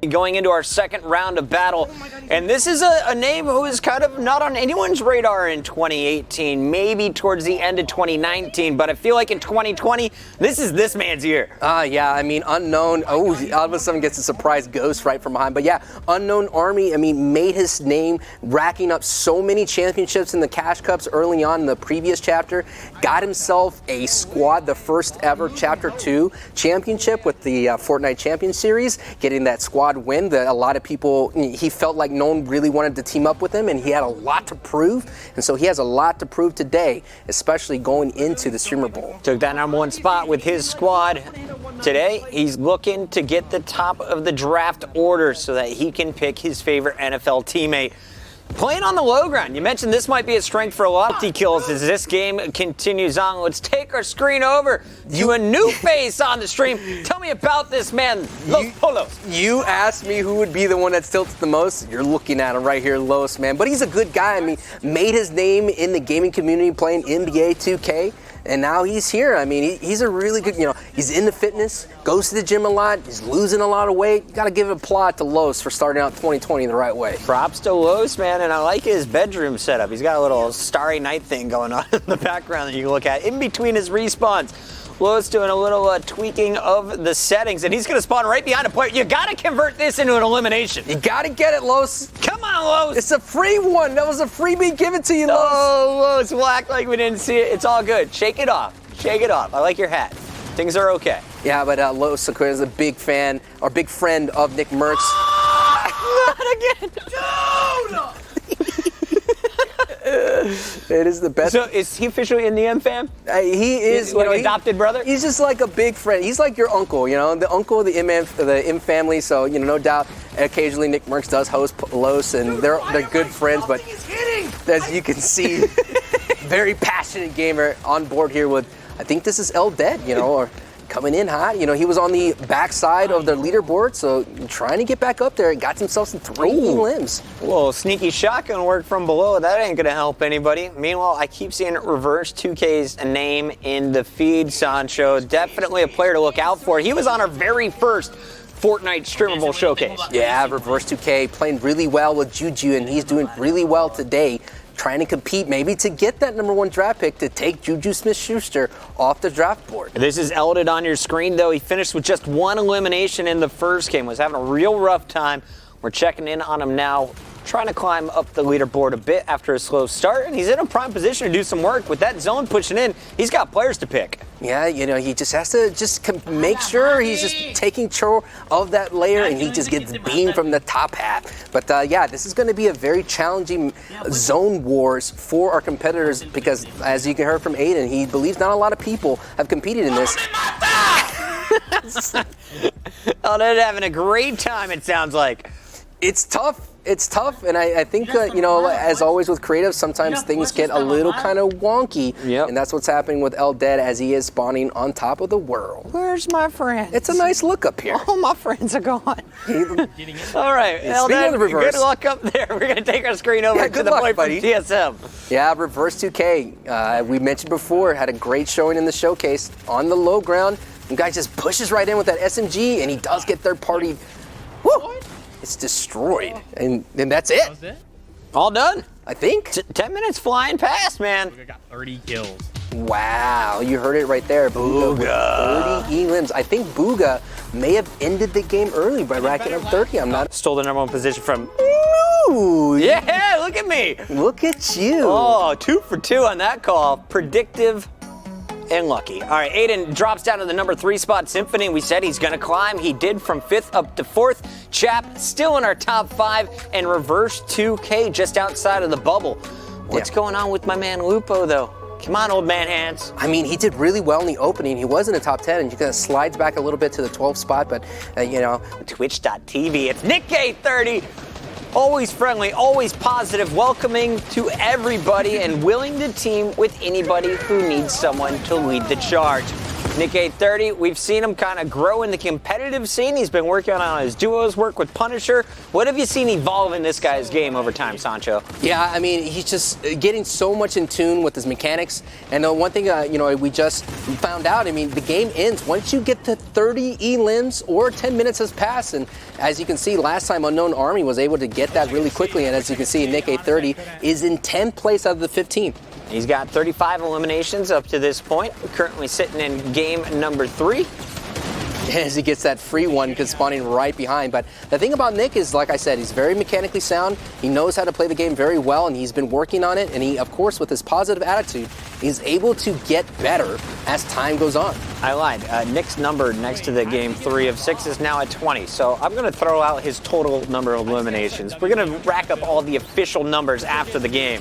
Going into our second round of battle, and this is a name who is kind of not on anyone's radar in 2018, maybe towards the end of 2019, but I feel like in 2020, this is this man's year. Yeah, I mean, Unknown, all of a sudden gets a surprise ghost right from behind, but yeah, Unknown Army, I mean, made his name, racking up so many championships in the Cash Cups early on in the previous chapter, got himself a squad, the first ever Chapter 2 championship with the Fortnite Champion Series, getting that squad win that a lot of people, he felt like no one really wanted to team up with him, and he had a lot to prove, and so he has a lot to prove today, especially going into the Streamer Bowl. Took that #1 spot with his squad. Today, he's looking to get the top of the draft order so that he can pick his favorite NFL teammate. Playing on the low ground, you mentioned this might be a strength for a lot of kills as this game continues on. Let's take our screen over to a new face on the stream. Tell me about this man, Los Polos. You asked me who would be the one that tilts the most. You're looking at him right here, Los, man. But he's a good guy. I mean, made his name in the gaming community playing NBA 2K. And now he's here. I mean, he's a really good, he's into fitness, goes to the gym a lot, he's losing a lot of weight. You got to give a applaud to Los for starting out 2020 the right way. Props to Los, man, and I like his bedroom setup. He's got a little Starry Night thing going on in the background that you can look at in between his respawns. Los doing a little tweaking of the settings, and he's going to spawn right behind a player. You got to convert this into an elimination. You got to get it, Los. Come on, Los. It's a free one. That was a freebie given to you, Los. Oh, Los, we'll act like we didn't see it. It's all good. Shake it off. Shake it off. I like your hat. Things are okay. Yeah, but Los Sakura is a big fan, or big friend of Nick Merckx. Not again. Dude! It is the best. So is he officially in the M fam? He is like an adopted brother. He's just like a big friend. He's like your uncle, the uncle of the M family. So no doubt, occasionally Nick Merckx does host Los, and they're good friends. But as you can see, very passionate gamer on board here with. I think this is El Dead, or coming in hot. He was on the backside of the leaderboard, so trying to get back up there. Got himself some 3 limbs. Whoa, sneaky shotgun work from below. That ain't going to help anybody. Meanwhile, I keep seeing Reverse 2K's name in the feed, Sancho. Definitely a player to look out for. He was on our very first Fortnite Streamable Showcase. Yeah, Reverse 2K playing really well with Juju, and he's doing really well today. Trying to compete maybe to get that #1 draft pick to take Juju Smith-Schuster off the draft board. This is Elded on your screen, though. He finished with just 1 elimination in the first game. Was having a real rough time. We're checking in on him now. Trying to climb up the leaderboard a bit after a slow start, and he's in a prime position to do some work. With that zone pushing in, he's got players to pick. Yeah, he just has to make sure he's just taking control of that layer, and he just gets beamed from the top half. But yeah, this is going to be a very challenging zone wars for our competitors because, as you can hear from Aiden, he believes not a lot of people have competed in this. Oh, they're having a great time, it sounds like. It's tough. It's tough, and I think, as always with creative, sometimes things get a little kind of wonky, and that's what's happening with El Dead as he is spawning on top of the world. Where's my friend? It's a nice look up here. All my friends are gone. All right, El Dead, good luck up there. We're going to take our screen over to the boy from TSM. Yeah, Reverse 2K, we mentioned before, had a great showing in the showcase on the low ground. The guy just pushes right in with that SMG, and he does get third party. Woo! It's destroyed, and that's it. That was it? All done. I think. 10 minutes flying past, man. We got 30 kills. Wow, you heard it right there. Booga with 30 limbs. I think Booga may have ended the game early by racking up 30. I'm not. Stole the #1 position from. Ooh, yeah, look at me. Look at you. Oh, 2 for 2 on that call. Predictive. And lucky. All right, Aiden drops down to the #3 spot. Symphony, we said he's going to climb. He did from 5th up to 4th. Chap still in our top 5. And Reverse 2K just outside of the bubble. What's going on with my man Lupo, though? Come on, old man hands. I mean, he did really well in the opening. He was in the top 10, and he kind of slides back a little bit to the 12th spot. But, Twitch.tv, it's Nick K30. Always friendly, always positive, welcoming to everybody, and willing to team with anybody who needs someone to lead the charge. Nick 830, we've seen him kind of grow in the competitive scene. He's been working on his duos work with Punisher. What have you seen evolve in this guy's game over time, Sancho? Yeah, I mean, he's just getting so much in tune with his mechanics. And one thing, we just found out, I mean, the game ends once you get to 30 E-limbs or 10 minutes has passed. And as you can see, last time Unknown Army was able to get that really quickly. And as you can see, Nick 830 is in 10th place out of the 15th. He's got 35 eliminations up to this point. We're currently sitting in game number 3. As he gets that free one, because spawning right behind. But the thing about Nick is, like I said, he's very mechanically sound. He knows how to play the game very well, and he's been working on it. And he, of course, with his positive attitude, is able to get better as time goes on. I lied. Nick's number next to the game 3 of 6 is now at 20. So I'm going to throw out his total number of eliminations. We're going to rack up all the official numbers after the game.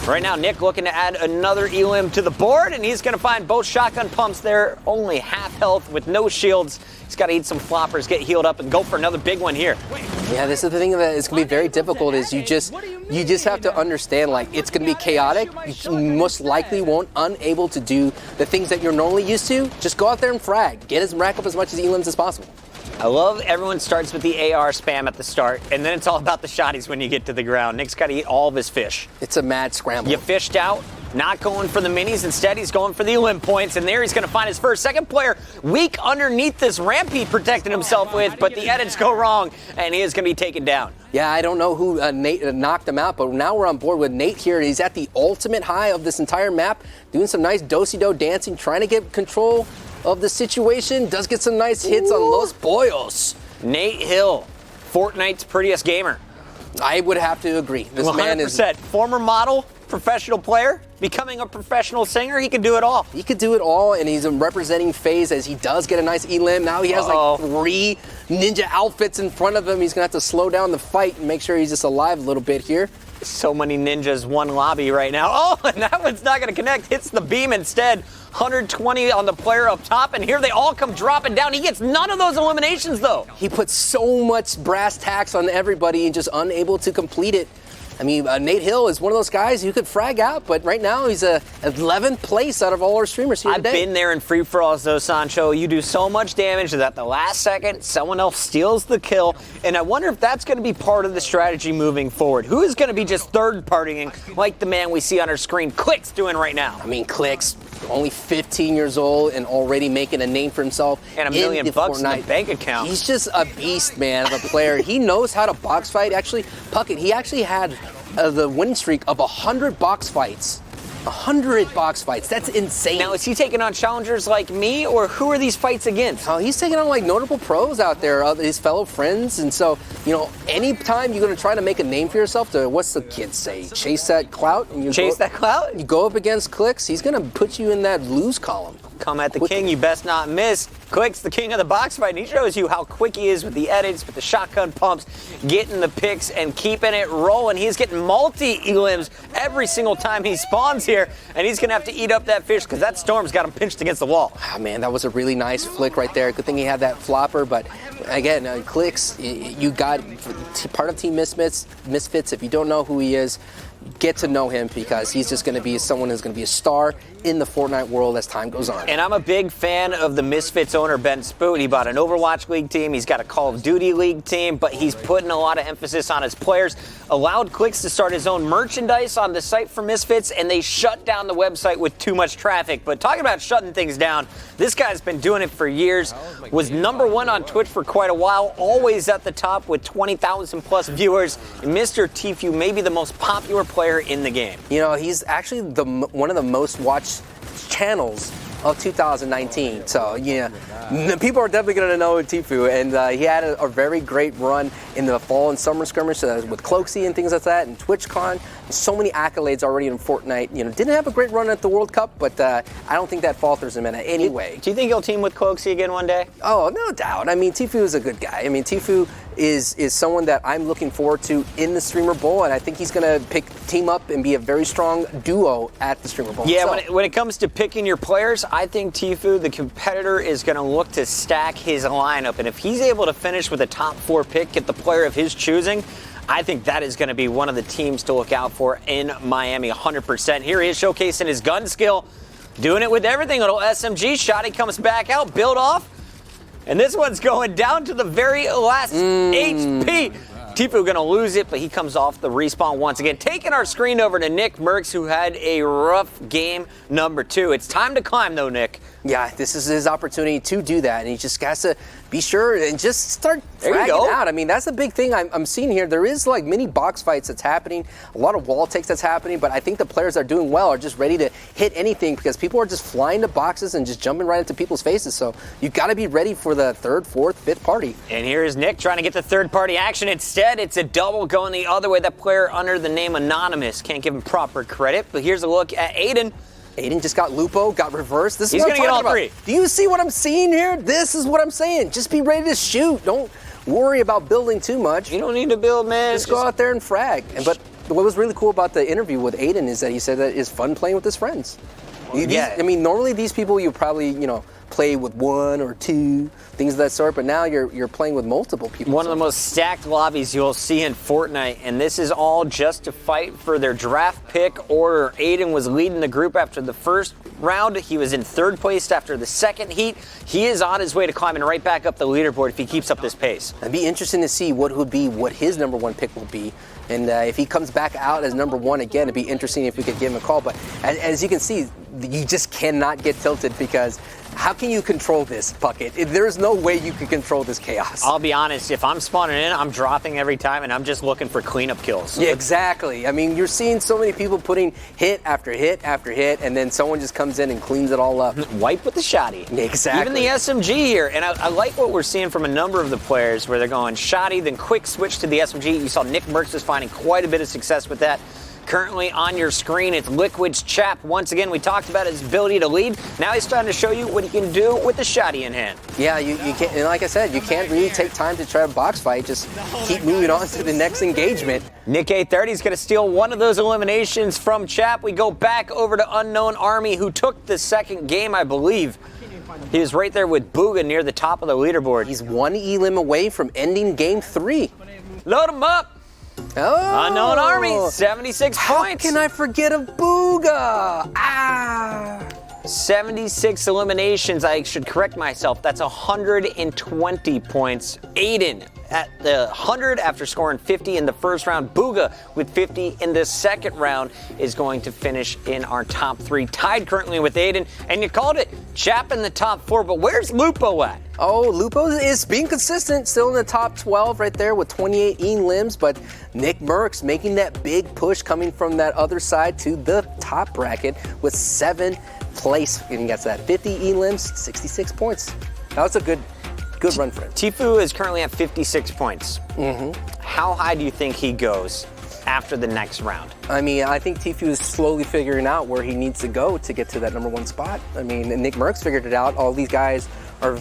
Right now, Nick looking to add another elim to the board, and he's going to find both shotgun pumps there, only half health with no shields. He's got to eat some floppers, get healed up, and go for another big one here. Yeah, this is the thing that is going to be very difficult is you just have to understand, like, it's going to be chaotic. You most likely won't unable to do the things that you're normally used to. Just go out there and frag. Rack up as much as elims as possible. I love everyone starts with the AR spam at the start, and then it's all about the shotties when you get to the ground. Nick's got to eat all of his fish. It's a mad scramble. You fished out, not going for the minis. Instead, he's going for the elim points, and there he's going to find his first. Second player weak underneath this ramp he protected himself with, but the edits go wrong, and he is going to be taken down. Yeah, I don't know who Nate knocked him out, but now we're on board with Nate here. He's at the ultimate high of this entire map, doing some nice do-si-do dancing, trying to get control of the situation. Does get some nice hits on Los Boyos. Nate Hill, Fortnite's prettiest gamer. I would have to agree. This 100%. Man is Former model, professional player, becoming a professional singer. He can do it all. He could do it all, and he's representing FaZe as he does get a nice elim. Now he has like 3 ninja outfits in front of him. He's going to have to slow down the fight and make sure he's just alive a little bit here. So many ninjas, one lobby right now. Oh, and that one's not going to connect. Hits the beam instead. 120 on the player up top, and here they all come dropping down. He gets none of those eliminations, though. He puts so much brass tacks on everybody and just unable to complete it. I mean, Nate Hill is one of those guys who could frag out, but right now he's 11th place out of all our streamers here today. I've been there in free-for-alls, though, Sancho. You do so much damage that at the last second, someone else steals the kill, and I wonder if that's going to be part of the strategy moving forward. Who is going to be just third-partying like the man we see on our screen, Click's doing right now? I mean, Click's only 15 years old and already making a name for himself. And $1 million bucks in the bank account. He's just a beast, man, of a player. He knows how to box fight. Actually, Puckett, he actually had the winning streak of 100 box fights. 100 box fights. That's insane. Now, is he taking on challengers like me, or who are these fights against? Oh, he's taking on like notable pros out there, his fellow friends. And so, anytime you're going to try to make a name for yourself, what's the kids say? Chase that clout? And that clout? You go up against Clicks, he's going to put you in that lose column. Come at the king, you best not miss. Click's the king of the box fight, and he shows you how quick he is with the edits, with the shotgun pumps, getting the picks and keeping it rolling. He's getting multi-elims every single time he spawns here, and he's going to have to eat up that fish because that storm's got him pinched against the wall. Oh, man, that was a really nice flick right there. Good thing he had that flopper, but again, Clicks, you got part of Team Misfits. If you don't know who he is, get to know him because he's just going to be someone who's going to be a star in the Fortnite world as time goes on. And I'm a big fan of the Misfits owner, Ben Spoot. He bought an Overwatch League team. He's got a Call of Duty League team, but he's putting a lot of emphasis on his players. Allowed Clicks to start his own merchandise on the site for Misfits, and they shut down the website with too much traffic. But talking about shutting things down, this guy's been doing it for years. Was #1 on Twitch for quite a while, always at the top with 20,000 plus viewers. And Mr. Tfue may be the most popular player in the game. He's actually one of the most watched channels of 2019. So, people are definitely going to know Tfue. And he had a very great run in the fall and summer skirmish with Cloaksy and things like that, and TwitchCon. So many accolades already in Fortnite. Didn't have a great run at the World Cup, but I don't think that falters him in any way. Do you think he'll team with Cloaksy again one day? Oh, no doubt. I mean, Tfue is a good guy. I mean, Tfue is someone that I'm looking forward to in the Streamer Bowl, and I think he's going to team up and be a very strong duo at the Streamer Bowl. Yeah, when it comes to picking your players, I think Tfue, the competitor, is going to look to stack his lineup, and if he's able to finish with a top 4 pick, get the player of his choosing, I think that is going to be one of the teams to look out for in Miami, 100%. Here he is showcasing his gun skill. Doing it with everything. Little SMG. Shotty comes back out, build off. And this one's going down to the very last HP. Tifu gonna lose it, but he comes off the respawn once again. Taking our screen over to Nick Merckx, who had a rough game number 2. It's time to climb though, Nick. Yeah, this is his opportunity to do that, and he just has to be sure and just start dragging out. I mean, that's the big thing I'm seeing here. There is like mini box fights that's happening, a lot of wall takes that's happening, but I think the players that are doing well are just ready to hit anything because people are just flying to boxes and just jumping right into people's faces. So you've got to be ready for the 3rd, 4th, 5th party. And here's Nick trying to get the 3rd party action. Instead, it's a double going the other way. That player under the name Anonymous. Can't give him proper credit, but here's a look at Aiden. Aiden just got Lupo, got reversed. This is He's what going to I'm get all talking 3. Do you see what I'm seeing here? This is what I'm saying. Just be ready to shoot. Don't worry about building too much. You don't need to build, man. Just go out there and frag. But what was really cool about the interview with Aiden is that he said that it's fun playing with his friends. I mean, normally these people you probably, play with 1 or 2, things of that sort, but now you're playing with multiple people. One of the most stacked lobbies you'll see in Fortnite, and this is all just to fight for their draft pick order. Aiden was leading the group after the first round. He was in 3rd place after the 2nd heat. He is on his way to climbing right back up the leaderboard if he keeps up this pace. It'd be interesting to see what his number 1 pick will be. And if he comes back out as number 1 again, it'd be interesting if we could give him a call. But as you can see, you just cannot get tilted because how can you control this bucket? There's no way you can control this chaos. I'll be honest, if I'm spawning in, I'm dropping every time and I'm just looking for cleanup kills. Yeah, exactly. I mean, you're seeing so many people putting hit after hit after hit, and then someone just comes in and cleans it all up. Wipe with the shotty. Exactly. Even the SMG here, and I like what we're seeing from a number of the players where they're going shotty, then quick switch to the SMG. You saw Nick Merckx is finding quite a bit of success with that. Currently on your screen, it's Liquid's Chap. Once again, we talked about his ability to lead. Now he's trying to show you what he can do with the shotty in hand. Yeah, you can't, and like I said, you can't really take time to try a box fight. Just keep moving on to the next engagement. Nick A30 is going to steal one of those eliminations from Chap. We go back over to Unknown Army, who took the 2nd game, I believe. He was right there with Booga near the top of the leaderboard. He's 1 elim away from ending game 3. Load him up. Oh. Unknown Army, 76 How points. can I forget a Booga? 76 eliminations. I should correct myself. That's 120 points. Aiden at the 100 after scoring 50 in the first round. Booga with 50 in the second round is going to finish in our top 3. Tied currently with Aiden. And you called it, Chap in the top 4. But where's Lupo at? Oh, Lupo is being consistent, still in the top 12 right there with 28 elims, but Nick Merckx making that big push coming from that other side to the top bracket with 7th place, and he gets that 50 elims, 66 points. That was a good run for him. Tifu is currently at 56 points. How high do you think he goes after the next round? I mean, I think Tifu is slowly figuring out where he needs to go to get to that number 1 spot. I mean, Nick Merckx figured it out. All these guys are